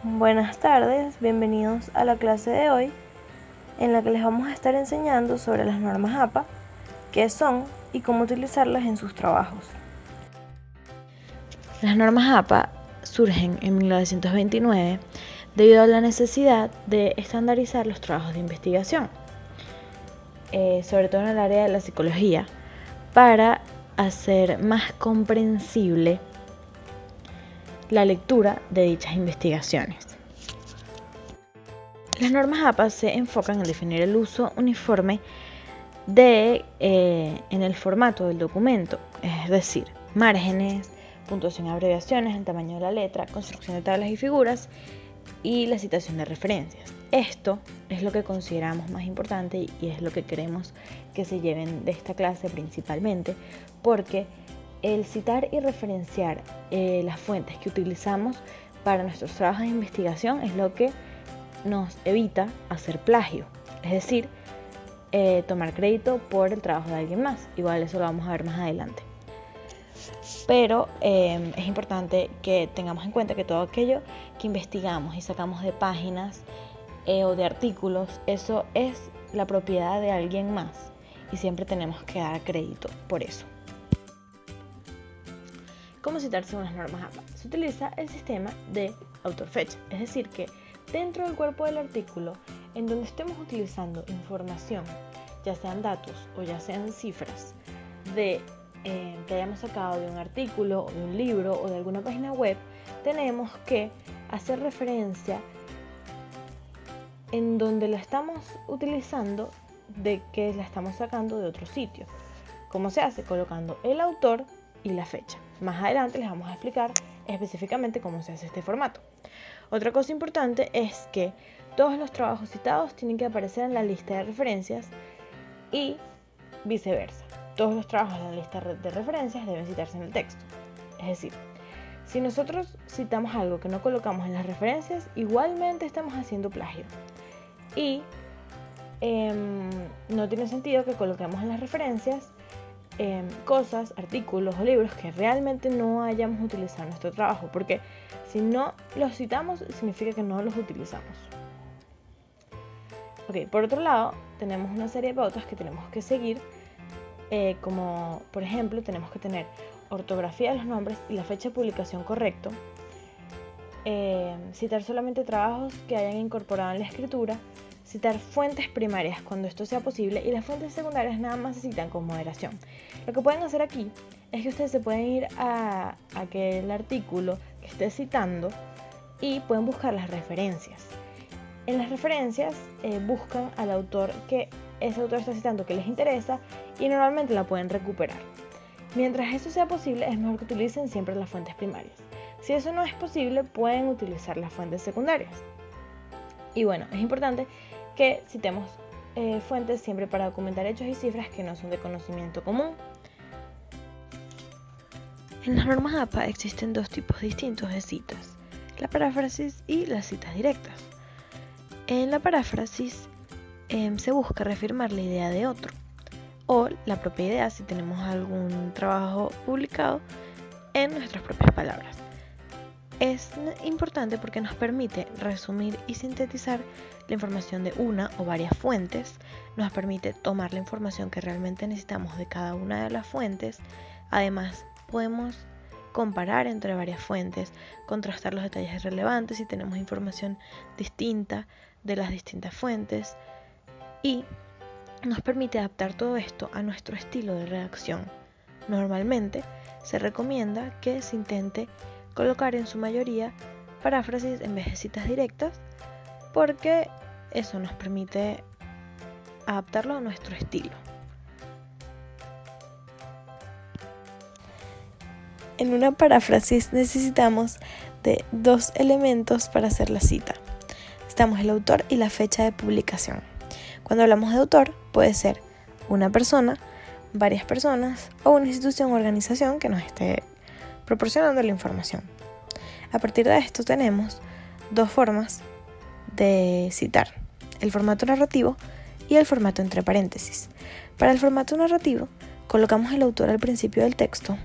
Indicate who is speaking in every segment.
Speaker 1: Buenas tardes, bienvenidos a la clase de hoy en la que les vamos a estar enseñando sobre las normas APA, qué son y cómo utilizarlas en sus trabajos. Las normas APA surgen en 1929 debido a la necesidad de estandarizar los trabajos de investigación, sobre todo en el área de la psicología, para hacer más comprensible la lectura de dichas investigaciones. Las normas APA se enfocan en definir el uso uniforme en el formato del documento, es decir, márgenes, puntuación y abreviaciones, el tamaño de la letra, construcción de tablas y figuras y la citación de referencias. Esto es lo que consideramos más importante y es lo que queremos que se lleven de esta clase principalmente, porque el citar y referenciar las fuentes que utilizamos para nuestros trabajos de investigación es lo que nos evita hacer plagio, es decir, tomar crédito por el trabajo de alguien más. Igual eso lo vamos a ver más adelante. Pero es importante que tengamos en cuenta que todo aquello que investigamos y sacamos de páginas o de artículos, eso es la propiedad de alguien más y siempre tenemos que dar crédito por eso. ¿Cómo citar según las normas APA? Se utiliza el sistema de autor-fecha, es decir, que dentro del cuerpo del artículo, en donde estemos utilizando información, ya sean datos o ya sean cifras, que hayamos sacado de un artículo o de un libro o de alguna página web, tenemos que hacer referencia en donde la estamos utilizando de que la estamos sacando de otro sitio. ¿Cómo se hace? Colocando el autor y la fecha. Más adelante les vamos a explicar específicamente cómo se hace este formato. Otra cosa importante es que todos los trabajos citados tienen que aparecer en la lista de referencias y viceversa. Todos los trabajos en la lista de referencias deben citarse en el texto. Es decir, si nosotros citamos algo que no colocamos en las referencias, igualmente estamos haciendo plagio. Y no tiene sentido que coloquemos en las referencias cosas, artículos o libros que realmente no hayamos utilizado en nuestro trabajo, porque si no los citamos significa que no los utilizamos. Por otro lado, tenemos una serie de pautas que tenemos que seguir, como por ejemplo tenemos que tener ortografía de los nombres y la fecha de publicación correcto, citar solamente trabajos que hayan incorporado en la escritura, citar fuentes primarias cuando esto sea posible y las fuentes secundarias nada más se citan con moderación. Lo que pueden hacer aquí es que ustedes se pueden ir a aquel artículo que esté citando y pueden buscar las referencias. En las referencias buscan al autor que ese autor está citando que les interesa y normalmente la pueden recuperar. Mientras eso sea posible, es mejor que utilicen siempre las fuentes primarias. Si eso no es posible, pueden utilizar las fuentes secundarias. Y bueno, es importante que citemos fuentes siempre para documentar hechos y cifras que no son de conocimiento común. En las normas APA existen dos tipos distintos de citas, la paráfrasis y las citas directas. En la paráfrasis se busca reafirmar la idea de otro o la propia idea si tenemos algún trabajo publicado en nuestras propias palabras. Es importante porque nos permite resumir y sintetizar la información de una o varias fuentes, nos permite tomar la información que realmente necesitamos de cada una de las fuentes. Además, podemos comparar entre varias fuentes, contrastar los detalles relevantes si tenemos información distinta de las distintas fuentes y nos permite adaptar todo esto a nuestro estilo de redacción. Normalmente se recomienda que se intente colocar en su mayoría paráfrasis en vez de citas directas porque eso nos permite adaptarlo a nuestro estilo. En una paráfrasis necesitamos de dos elementos para hacer la cita. Necesitamos el autor y la fecha de publicación. Cuando hablamos de autor, puede ser una persona, varias personas o una institución o organización que nos esté proporcionando la información. A partir de esto tenemos dos formas de citar, el formato narrativo y el formato entre paréntesis. Para el formato narrativo, colocamos el autor al principio del texto.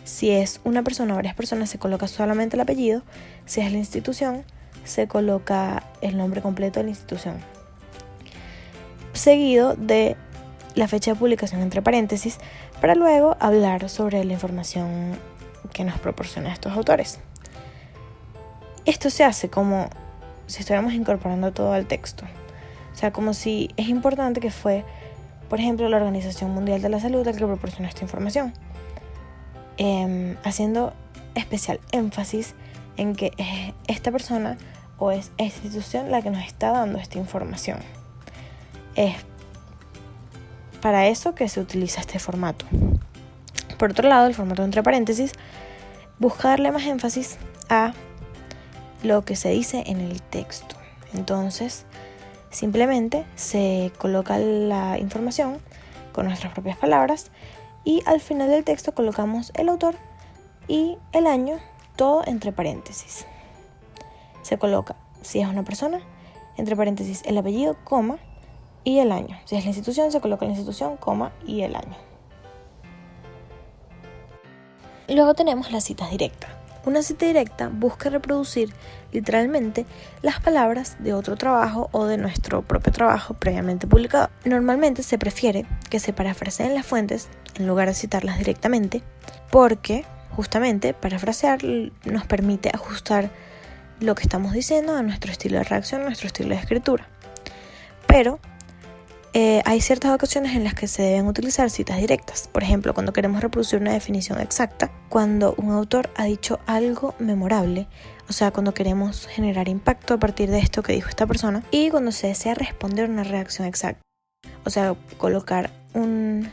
Speaker 1: Si es una persona o varias personas, se coloca solamente el apellido. Si es la institución, se coloca el nombre completo de la institución, seguido de la fecha de publicación entre paréntesis, para luego hablar sobre la información que nos proporcionan estos autores. Esto se hace como si estuviéramos incorporando todo al texto. O sea, como si es importante que fue, por ejemplo, la Organización Mundial de la Salud el que proporcionó esta información. Haciendo especial énfasis en que es esta persona o es esta institución la que nos está dando esta información. Es para eso que se utiliza este formato. Por otro lado, el formato entre paréntesis busca darle más énfasis a lo que se dice en el texto. Entonces, simplemente se coloca la información con nuestras propias palabras y al final del texto colocamos el autor y el año, todo entre paréntesis. Se coloca, si es una persona, entre paréntesis el apellido, coma, y el año. Si es la institución, se coloca la institución, coma, y el año. Luego tenemos las citas directas. Una cita directa busca reproducir literalmente las palabras de otro trabajo o de nuestro propio trabajo previamente publicado. Normalmente se prefiere que se parafraseen las fuentes en lugar de citarlas directamente, porque justamente parafrasear nos permite ajustar lo que estamos diciendo a nuestro estilo de redacción, a nuestro estilo de escritura. Pero hay ciertas ocasiones en las que se deben utilizar citas directas. Por ejemplo, cuando queremos reproducir una definición exacta, cuando un autor ha dicho algo memorable, o sea, cuando queremos generar impacto a partir de esto que dijo esta persona, y cuando se desea responder una reacción exacta. O sea, colocar un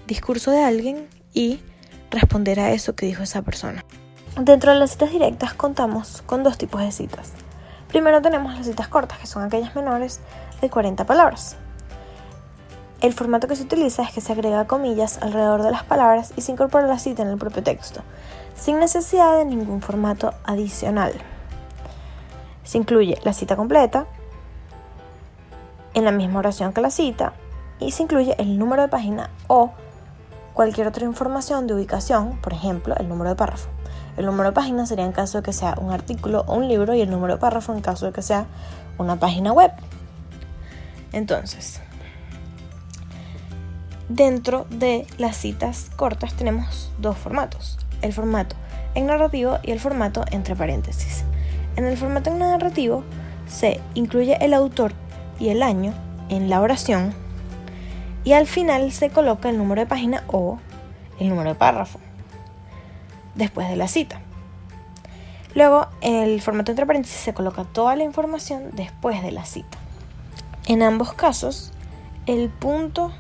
Speaker 1: discurso de alguien y responder a eso que dijo esa persona. Dentro de las citas directas contamos con dos tipos de citas. Primero tenemos las citas cortas, que son aquellas menores de 40 palabras. El formato que se utiliza es que se agrega comillas alrededor de las palabras y se incorpora la cita en el propio texto, sin necesidad de ningún formato adicional. Se incluye la cita completa en la misma oración que la cita y se incluye el número de página o cualquier otra información de ubicación, por ejemplo, el número de párrafo. El número de página sería en caso de que sea un artículo o un libro y el número de párrafo en caso de que sea una página web. Entonces, dentro de las citas cortas tenemos dos formatos, el formato en narrativo y el formato entre paréntesis. En el formato en narrativo se incluye el autor y el año en la oración y al final se coloca el número de página o el número de párrafo después de la cita. Luego, en el formato entre paréntesis se coloca toda la información después de la cita. En ambos casos, el punto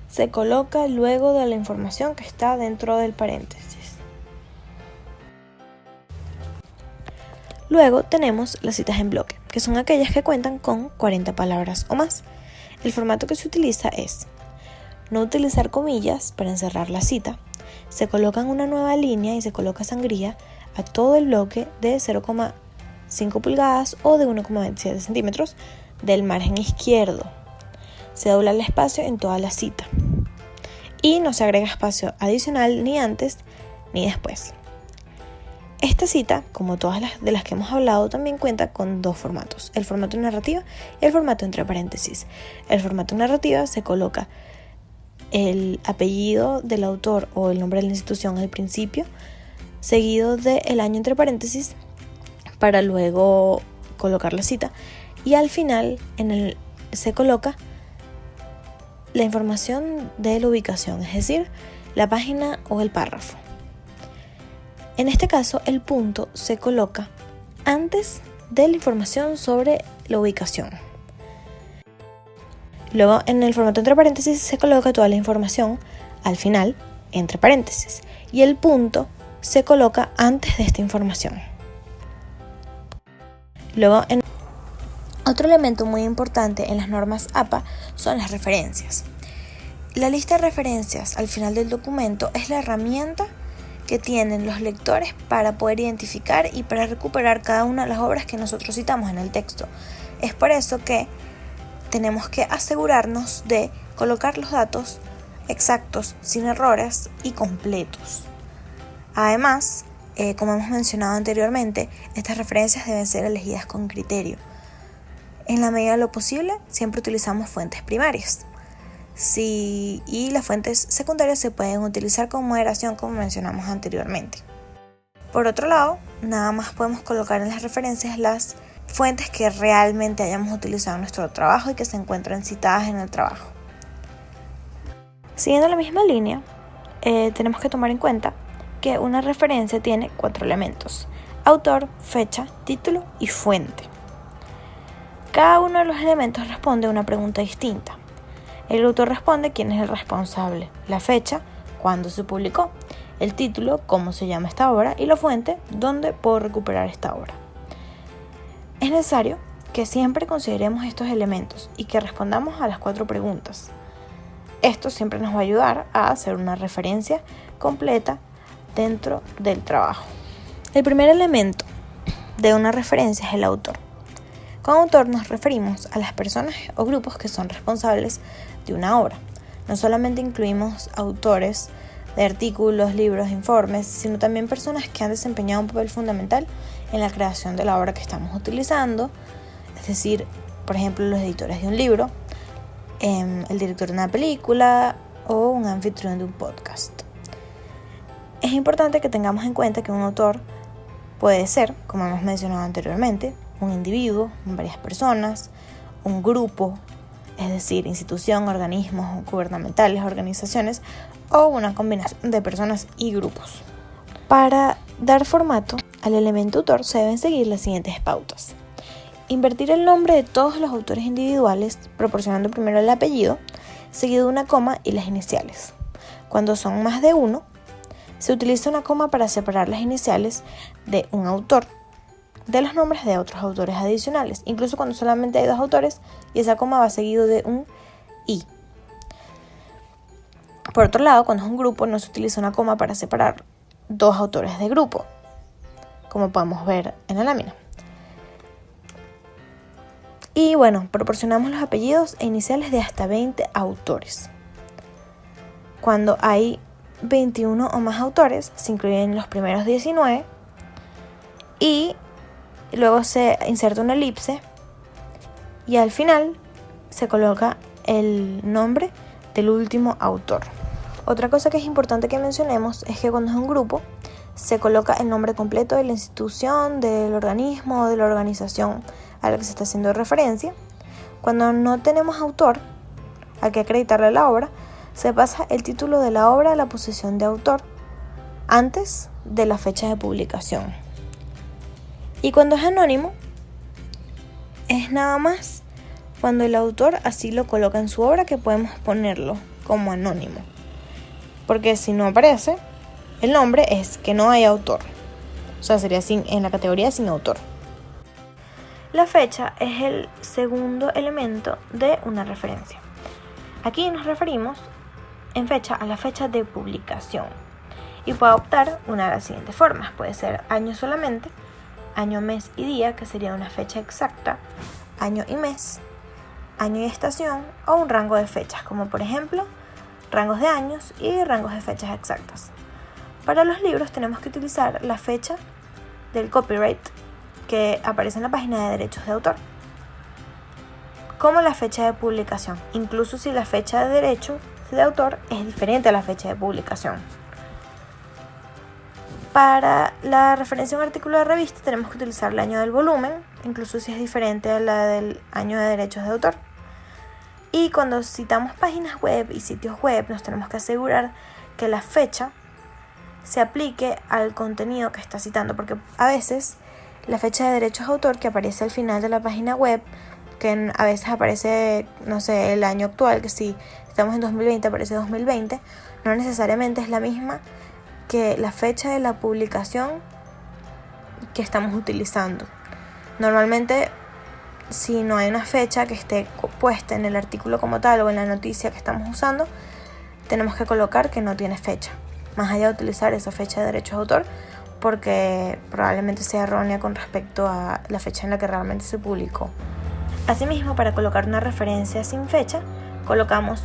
Speaker 1: se coloca luego de la información que está dentro del paréntesis. Luego tenemos las citas en bloque, que son aquellas que cuentan con 40 palabras o más. El formato que se utiliza es no utilizar comillas para encerrar la cita. Se coloca en una nueva línea y se coloca sangría a todo el bloque de 0,5 pulgadas o de 1,27 centímetros del margen izquierdo. Se dobla el espacio en toda la cita y no se agrega espacio adicional ni antes ni después. Esta cita, como todas las de las que hemos hablado, también cuenta con dos formatos, el formato narrativo y el formato entre paréntesis. El formato narrativo se coloca el apellido del autor o el nombre de la institución al principio, seguido del año entre paréntesis para luego colocar la cita y al final se coloca la información de la ubicación, es decir, la página o el párrafo. En este caso, el punto se coloca antes de la información sobre la ubicación. Luego, en el formato entre paréntesis se coloca toda la información al final, entre paréntesis, y el punto se coloca antes de esta información. Luego, otro elemento muy importante en las normas APA son las referencias. La lista de referencias al final del documento es la herramienta que tienen los lectores para poder identificar y para recuperar cada una de las obras que nosotros citamos en el texto. Es por eso que tenemos que asegurarnos de colocar los datos exactos, sin errores y completos. Además, como hemos mencionado anteriormente, estas referencias deben ser elegidas con criterio. En la medida de lo posible, siempre utilizamos fuentes primarias. Y las fuentes secundarias se pueden utilizar con moderación, como mencionamos anteriormente. Por otro lado, nada más podemos colocar en las referencias las fuentes que realmente hayamos utilizado en nuestro trabajo y que se encuentran citadas en el trabajo. Siguiendo la misma línea, tenemos que tomar en cuenta que una referencia tiene 4 elementos: autor, fecha, título y fuente. Cada uno de los elementos responde a una pregunta distinta. El autor responde quién es el responsable, la fecha, cuándo se publicó, el título, cómo se llama esta obra, y la fuente, dónde puedo recuperar esta obra. Es necesario que siempre consideremos estos elementos y que respondamos a las 4 preguntas. Esto siempre nos va a ayudar a hacer una referencia completa dentro del trabajo. El primer elemento de una referencia es el autor. Con autor nos referimos a las personas o grupos que son responsables de una obra. No solamente incluimos autores de artículos, libros, informes, sino también personas que han desempeñado un papel fundamental en la creación de la obra que estamos utilizando, es decir, por ejemplo, los editores de un libro, el director de una película o un anfitrión de un podcast. Es importante que tengamos en cuenta que un autor puede ser, como hemos mencionado anteriormente, un individuo, varias personas, un grupo, es decir, institución, organismos gubernamentales, organizaciones, o una combinación de personas y grupos. Para dar formato al elemento autor se deben seguir las siguientes pautas. Invertir el nombre de todos los autores individuales, proporcionando primero el apellido, seguido de una coma y las iniciales. Cuando son más de uno, se utiliza una coma para separar las iniciales de un autor de los nombres de otros autores adicionales, incluso cuando solamente hay 2 autores y esa coma va seguido de un i. Por otro lado, cuando es un grupo no se utiliza una coma para separar 2 autores de grupo, como podemos ver en la lámina. Y bueno, proporcionamos los apellidos e iniciales de hasta 20 autores. Cuando hay 21 o más autores, se incluyen los primeros 19 y luego se inserta una elipse y al final se coloca el nombre del último autor. Otra cosa que es importante que mencionemos es que cuando es un grupo se coloca el nombre completo de la institución, del organismo o de la organización a la que se está haciendo referencia. Cuando no tenemos autor al que acreditarle la obra, se pasa el título de la obra a la posición de autor antes de la fecha de publicación. Y cuando es anónimo, es nada más cuando el autor así lo coloca en su obra que podemos ponerlo como anónimo. Porque si no aparece el nombre es que no hay autor. O sea, sería en la categoría sin autor. La fecha es el segundo elemento de una referencia. Aquí nos referimos en fecha a la fecha de publicación. Y puede optar una de las siguientes formas. Puede ser año solamente, año, mes y día, que sería una fecha exacta, año y mes, año y estación, o un rango de fechas, como por ejemplo, rangos de años y rangos de fechas exactas. Para los libros tenemos que utilizar la fecha del copyright que aparece en la página de derechos de autor, como la fecha de publicación, incluso si la fecha de derecho de autor es diferente a la fecha de publicación. Para la referencia a un artículo de revista tenemos que utilizar el año del volumen, incluso si es diferente a la del año de derechos de autor. Y cuando citamos páginas web y sitios web nos tenemos que asegurar que la fecha se aplique al contenido que está citando, porque a veces la fecha de derechos de autor que aparece al final de la página web, que a veces aparece, no sé, el año actual, que si estamos en 2020 aparece 2020, no necesariamente es la misma que la fecha de la publicación que estamos utilizando. Normalmente, si no hay una fecha que esté puesta en el artículo como tal o en la noticia que estamos usando, tenemos que colocar que no tiene fecha, más allá de utilizar esa fecha de derechos de autor, porque probablemente sea errónea con respecto a la fecha en la que realmente se publicó. Asimismo, para colocar una referencia sin fecha, colocamos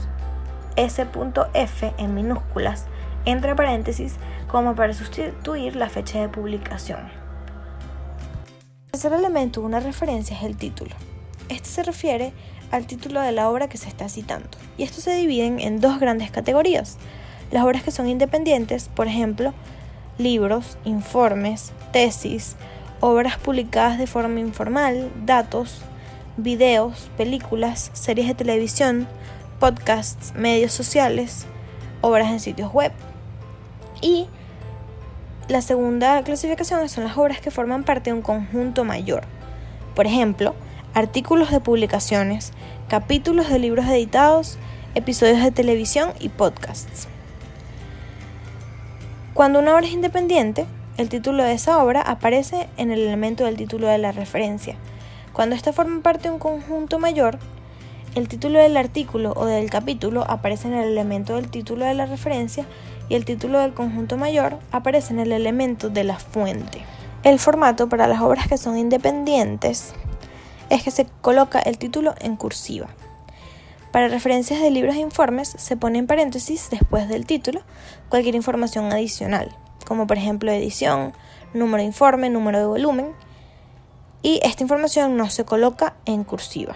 Speaker 1: S.F en minúsculas entre paréntesis como para sustituir la fecha de publicación. El tercer elemento de una referencia es el título. Este se refiere al título de la obra que se está citando. Y estos se dividen en dos grandes categorías. Las obras que son independientes, por ejemplo, libros, informes, tesis, obras publicadas de forma informal, datos, videos, películas, series de televisión, podcasts, medios sociales, obras en sitios web. Y la segunda clasificación son las obras que forman parte de un conjunto mayor. Por ejemplo, artículos de publicaciones, capítulos de libros editados, episodios de televisión y podcasts. Cuando una obra es independiente, el título de esa obra aparece en el elemento del título de la referencia. Cuando ésta forma parte de un conjunto mayor, el título del artículo o del capítulo aparece en el elemento del título de la referencia y el título del conjunto mayor aparece en el elemento de la fuente. El formato para las obras que son independientes es que se coloca el título en cursiva. Para referencias de libros e informes se pone en paréntesis después del título cualquier información adicional, como por ejemplo edición, número de informe, número de volumen, y esta información no se coloca en cursiva.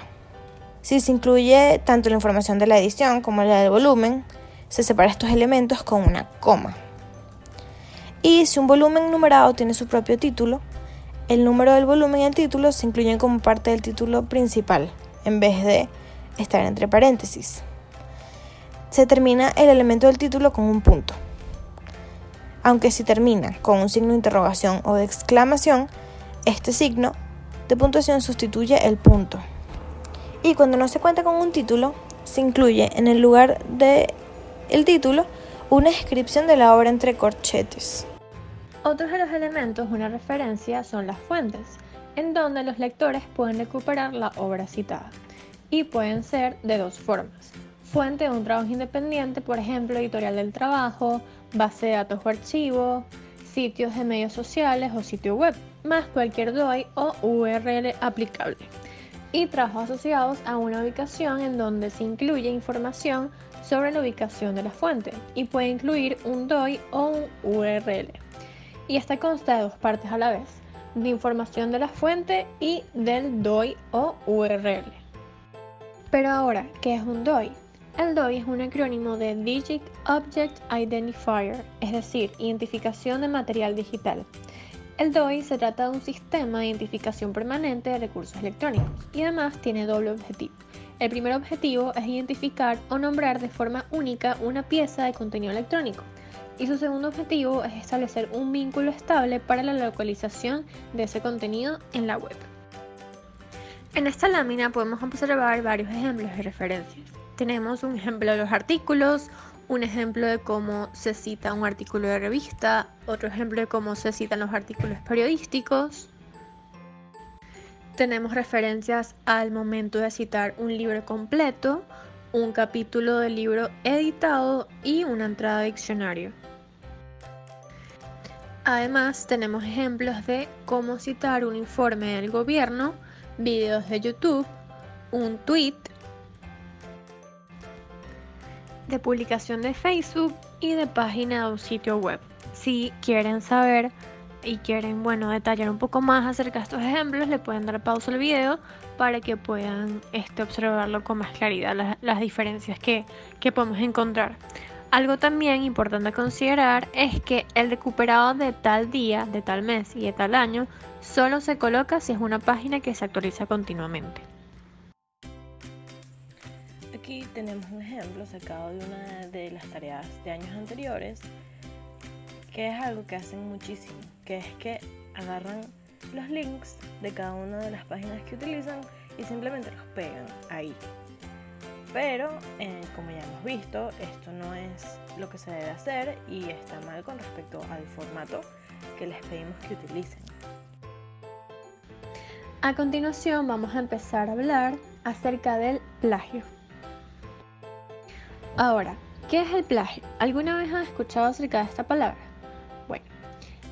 Speaker 1: Si se incluye tanto la información de la edición como la del volumen, se separa estos elementos con una coma. Y si un volumen numerado tiene su propio título, el número del volumen y el título se incluyen como parte del título principal, en vez de estar entre paréntesis. Se termina el elemento del título con un punto. Aunque si termina con un signo de interrogación o de exclamación, este signo de puntuación sustituye el punto. Y cuando no se cuenta con un título, se incluye en el lugar del título una descripción de la obra entre corchetes. Otros de los elementos de una referencia son las fuentes, en donde los lectores pueden recuperar la obra citada. Y pueden ser de dos formas. Fuente de un trabajo independiente, por ejemplo, editorial del trabajo, base de datos o archivo, sitios de medios sociales o sitio web, más cualquier DOI o URL aplicable. Y trabajos asociados a una ubicación en donde se incluye información sobre la ubicación de la fuente y puede incluir un DOI o un URL. Y esta consta de dos partes a la vez, de información de la fuente y del DOI o URL. Pero ahora, ¿qué es un DOI? El DOI es un acrónimo de Digit Object Identifier, es decir, identificación de material digital. El DOI se trata de un sistema de identificación permanente de recursos electrónicos y además tiene doble objetivo. El primer objetivo es identificar o nombrar de forma única una pieza de contenido electrónico. Y su segundo objetivo es establecer un vínculo estable para la localización de ese contenido en la web. En esta lámina podemos observar varios ejemplos de referencias. Tenemos un ejemplo de los artículos, un ejemplo de cómo se cita un artículo de revista, otro ejemplo de cómo se citan los artículos periodísticos. Tenemos referencias al momento de citar un libro completo, un capítulo del libro editado y una entrada de diccionario. Además, tenemos ejemplos de cómo citar un informe del gobierno, videos de YouTube, un tweet, de publicación de Facebook y de página de un sitio web. Si quieren saber y quieren detallar un poco más acerca de estos ejemplos, le pueden dar pausa al video para que puedan observarlo con más claridad, las diferencias que podemos encontrar. Algo también importante a considerar es que el recuperado de tal día, de tal mes y de tal año solo se coloca si es una página que se actualiza continuamente.
Speaker 2: Aquí tenemos un ejemplo sacado de una de las tareas de años anteriores, que es algo que hacen muchísimo, que es que agarran los links de cada una de las páginas que utilizan y simplemente los pegan ahí. Pero, como ya hemos visto, esto no es lo que se debe hacer y está mal con respecto al formato que les pedimos que utilicen.
Speaker 1: A continuación vamos a empezar a hablar acerca del plagio. Ahora, ¿qué es el plagio? ¿Alguna vez has escuchado acerca de esta palabra? Bueno,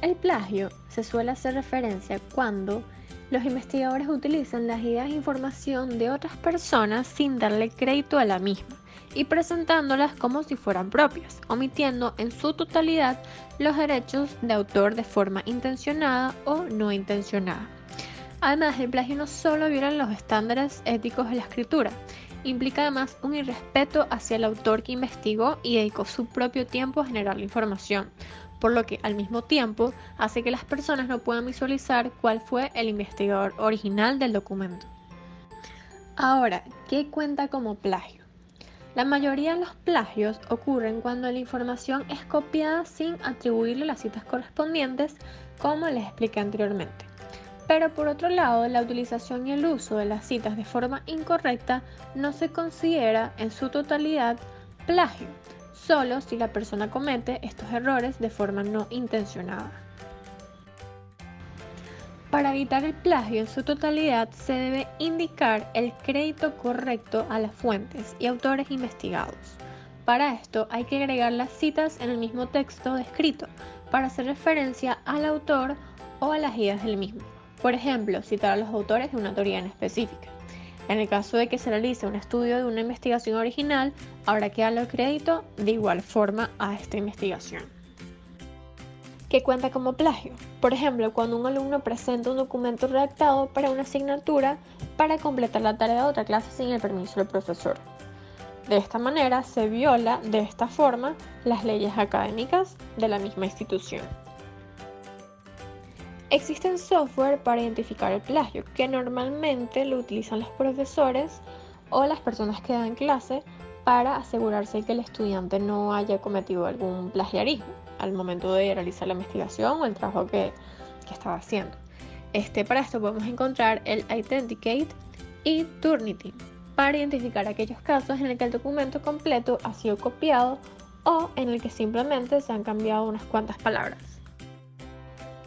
Speaker 1: el plagio se suele hacer referencia cuando los investigadores utilizan las ideas e información de otras personas sin darle crédito a la misma
Speaker 3: y presentándolas como si fueran propias, omitiendo en su totalidad los derechos de autor de forma intencionada o no intencionada. Además, el plagio no solo viola los estándares éticos de la escritura, implica además un irrespeto hacia el autor que investigó y dedicó su propio tiempo a generar la información, por lo que al mismo tiempo hace que las personas no puedan visualizar cuál fue el investigador original del documento. Ahora, ¿qué cuenta como plagio? La mayoría de los plagios ocurren cuando la información es copiada sin atribuirle las citas correspondientes, como les expliqué anteriormente. Pero por otro lado, la utilización y el uso de las citas de forma incorrecta no se considera en su totalidad plagio, solo si la persona comete estos errores de forma no intencionada. Para evitar el plagio en su totalidad, se debe indicar el crédito correcto a las fuentes y autores investigados. Para esto hay que agregar las citas en el mismo texto descrito para hacer referencia al autor o a las ideas del mismo. Por ejemplo, citar a los autores de una teoría en específica. En el caso de que se realice un estudio de una investigación original, habrá que darle el crédito de igual forma a esta investigación. ¿Qué cuenta como plagio? Por ejemplo, cuando un alumno presenta un documento redactado para una asignatura para completar la tarea de otra clase sin el permiso del profesor. De esta manera se viola de esta forma las leyes académicas de la misma institución. Existen software para identificar el plagio, que normalmente lo utilizan los profesores o las personas que dan clase para asegurarse que el estudiante no haya cometido algún plagiarismo al momento de realizar la investigación o el trabajo que estaba haciendo. Para esto podemos encontrar el Authenticate y Turnitin para identificar aquellos casos en el que el documento completo ha sido copiado o en el que simplemente se han cambiado unas cuantas palabras.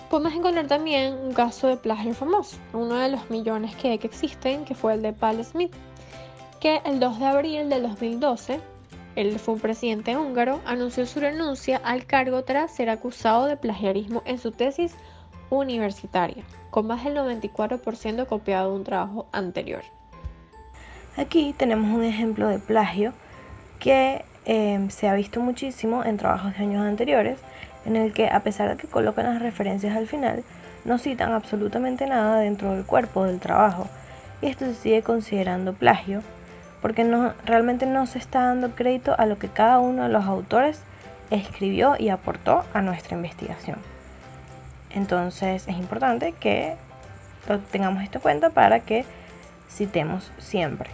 Speaker 3: Podemos encontrar también un caso de plagio famoso, uno de los millones que existen, que fue el de Paul Smith, que el 2 de abril del 2012, él fue un presidente húngaro, anunció su renuncia al cargo tras ser acusado de plagiarismo en su tesis universitaria, con más del 94% copiado de un trabajo anterior.
Speaker 2: Aquí tenemos un ejemplo de plagio que se ha visto muchísimo en trabajos de años anteriores, en el que a pesar de que colocan las referencias al final, no citan absolutamente nada dentro del cuerpo del trabajo, y esto se sigue considerando plagio, porque realmente no se está dando crédito a lo que cada uno de los autores escribió y aportó a nuestra investigación. Entonces es importante que lo tengamos esto en cuenta para que citemos siempre.